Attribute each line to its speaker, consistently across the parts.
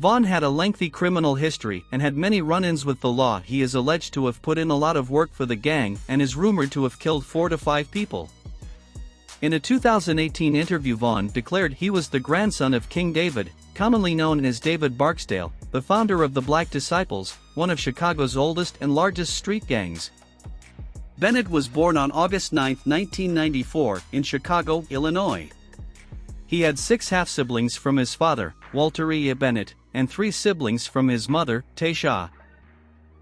Speaker 1: Vaughn had a lengthy criminal history and had many run-ins with the law. He is alleged to have put in a lot of work for the gang and is rumored to have killed 4 to 5 people. In a 2018 interview, Vaughn declared he was the grandson of King David, commonly known as David Barksdale, the founder of the Black Disciples, one of Chicago's oldest and largest street gangs. Bennett was born on August 9, 1994, in Chicago, Illinois. He had 6 half-siblings from his father, Walter E. Bennett, and 3 siblings from his mother, Tasha.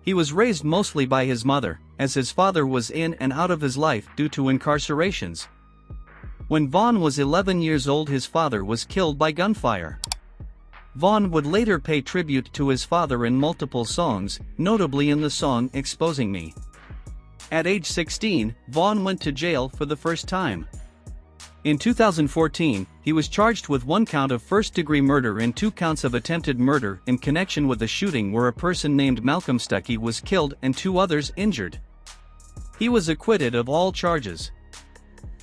Speaker 1: He was raised mostly by his mother, as his father was in and out of his life due to incarcerations. When Vaughn was 11 years old, his father was killed by gunfire. Vaughn would later pay tribute to his father in multiple songs, notably in the song Exposing Me. At age 16, Vaughn went to jail for the first time. In 2014, he was charged with 1 count of first-degree murder and 2 counts of attempted murder in connection with a shooting where a person named Malcolm Stuckey was killed and 2 others injured. He was acquitted of all charges.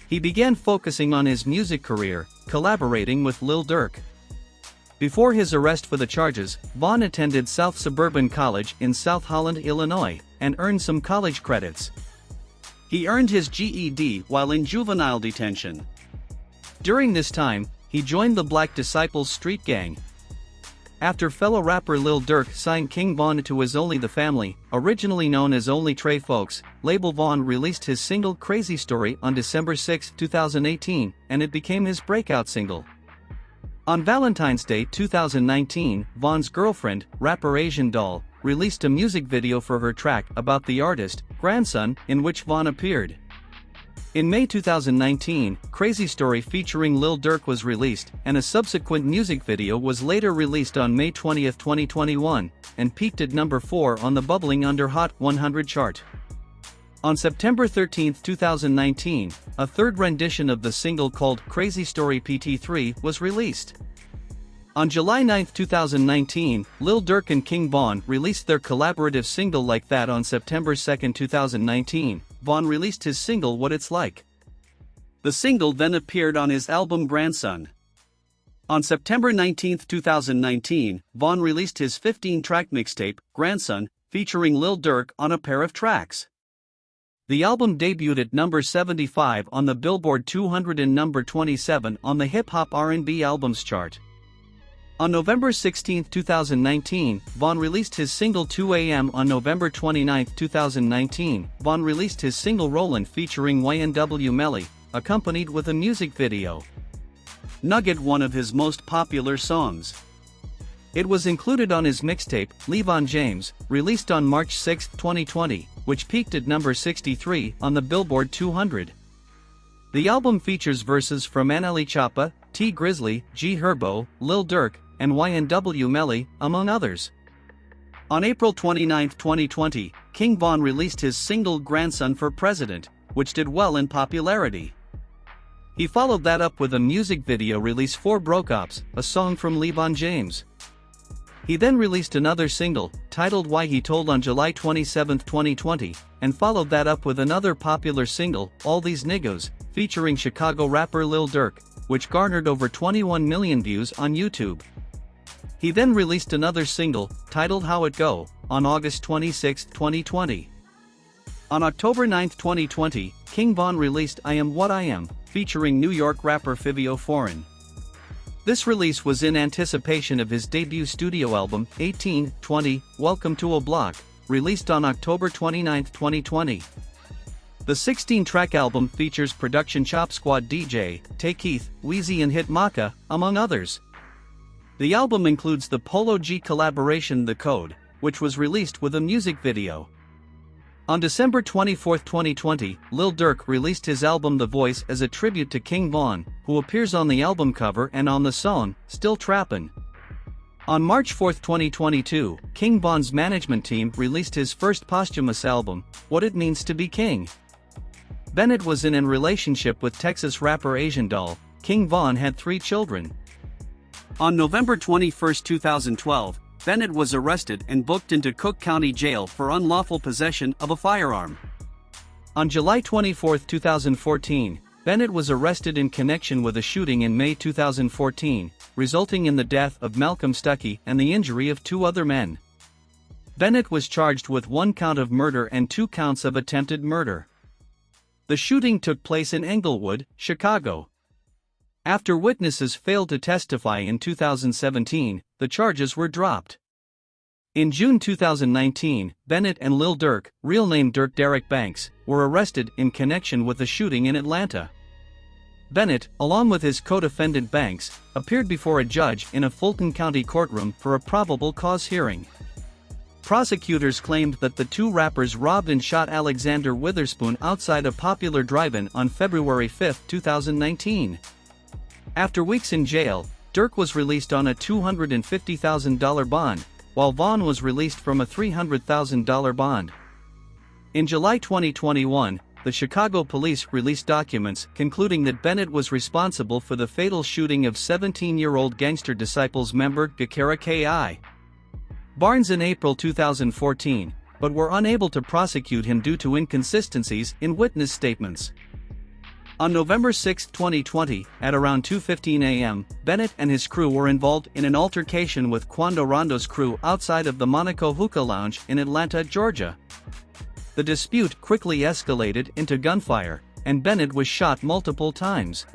Speaker 1: He began focusing on his music career, collaborating with Lil Durk. Before his arrest for the charges, Vaughn attended South Suburban College in South Holland, Illinois, and earned some college credits. He earned his GED while in juvenile detention. During this time, he joined the Black Disciples street gang. After fellow rapper Lil Durk signed King Von to his Only the Family, originally known as Only Trey Folks, label, Vaughn released his single Crazy Story on December 6, 2018, and it became his breakout single. On Valentine's Day 2019, Vaughn's girlfriend, rapper Asian Doll, released a music video for her track about the artist, Grandson, in which Vaughn appeared. In May 2019, Crazy Story featuring Lil Durk was released, and a subsequent music video was later released on May 20, 2021, and peaked at number 4 on the Bubbling Under Hot 100 chart. On September 13, 2019, a third rendition of the single called Crazy Story PT3 was released. On July 9, 2019, Lil Durk and King Von released their collaborative single Like That. On September 2, 2019, Vaughn released his single What It's Like. The single then appeared on his album Grandson. On September 19, 2019, Vaughn released his 15-track mixtape, Grandson, featuring Lil Durk on a pair of tracks. The album debuted at number 75 on the Billboard 200 and number 27 on the Hip Hop R&B Albums chart. On November 16, 2019, Vaughn released his single 2 AM. On November 29, 2019, Vaughn released his single Rollin' featuring YNW Melly, accompanied with a music video. Nugget, one of his most popular songs. It was included on his mixtape, Levon James, released on March 6, 2020, which peaked at number 63 on the Billboard 200. The album features verses from NLE Choppa, T Grizzly, G Herbo, Lil Durk, and YNW Melly, among others. On April 29, 2020, King Von released his single Grandson for President, which did well in popularity. He followed that up with a music video release for Broke Ops, a song from Levon James. He then released another single, titled Why He Told, on July 27, 2020, and followed that up with another popular single, All These Niggas, featuring Chicago rapper Lil Durk, which garnered over 21 million views on YouTube. He then released another single, titled How It Go, on August 26, 2020. On October 9, 2020, King Von released I Am What I Am, featuring New York rapper Fivio Foreign. This release was in anticipation of his debut studio album, 1820, Welcome to a Block, released on October 29, 2020. The 16-track album features production Chop Squad DJ, Tay Keith, Wheezy and Hitmaka, among others. The album includes the Polo G collaboration The Code, which was released with a music video. On December 24, 2020, Lil Durk released his album The Voice as a tribute to King Von, who appears on the album cover and on the song, Still Trappin'. On March 4, 2022, King Von's management team released his first posthumous album, What It Means to Be King. Bennett was in a relationship with Texas rapper Asian Doll. King Von had 3 children. On November 21, 2012, Bennett was arrested and booked into Cook County Jail for unlawful possession of a firearm. On July 24, 2014, Bennett was arrested in connection with a shooting in May 2014, resulting in the death of Malcolm Stuckey and the injury of 2 other men. Bennett was charged with 1 count of murder and 2 counts of attempted murder. The shooting took place in Englewood, Chicago. After witnesses failed to testify in 2017, the charges were dropped. In June 2019, Bennett and Lil Durk, real name Dirk Derek Banks, were arrested in connection with the shooting in Atlanta. Bennett, along with his co-defendant Banks, appeared before a judge in a Fulton County courtroom for a probable cause hearing. Prosecutors claimed that the 2 rappers robbed and shot Alexander Witherspoon outside a popular drive-in on February 5, 2019. After weeks in jail, Dirk was released on a $250,000 bond, while Vaughn was released from a $300,000 bond. In July 2021, the Chicago police released documents concluding that Bennett was responsible for the fatal shooting of 17-year-old Gangster Disciples member Gakara Ki. Barnes in April 2014, but were unable to prosecute him due to inconsistencies in witness statements. On November 6, 2020, at around 2:15 a.m., Bennett and his crew were involved in an altercation with Quando Rondo's crew outside of the Monaco Hookah Lounge in Atlanta, Georgia. The dispute quickly escalated into gunfire, and Bennett was shot multiple times.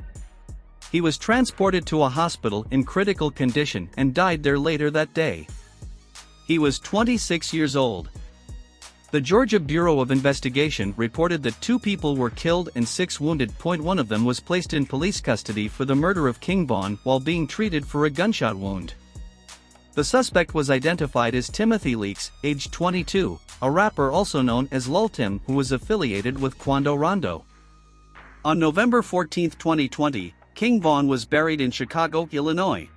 Speaker 1: He was transported to a hospital in critical condition and died there later that day. He was 26 years old. The Georgia Bureau of Investigation reported that 2 people were killed and 6 wounded. One of them was placed in police custody for the murder of King Von while being treated for a gunshot wound. The suspect was identified as Timothy Leaks, age 22, a rapper also known as Lil Tim who was affiliated with Quando Rondo. On November 14, 2020, King Von was buried in Chicago, Illinois.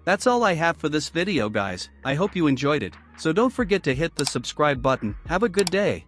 Speaker 1: That's all I have for this video, guys. I hope you enjoyed it, so don't forget to hit the subscribe button. Have a good day.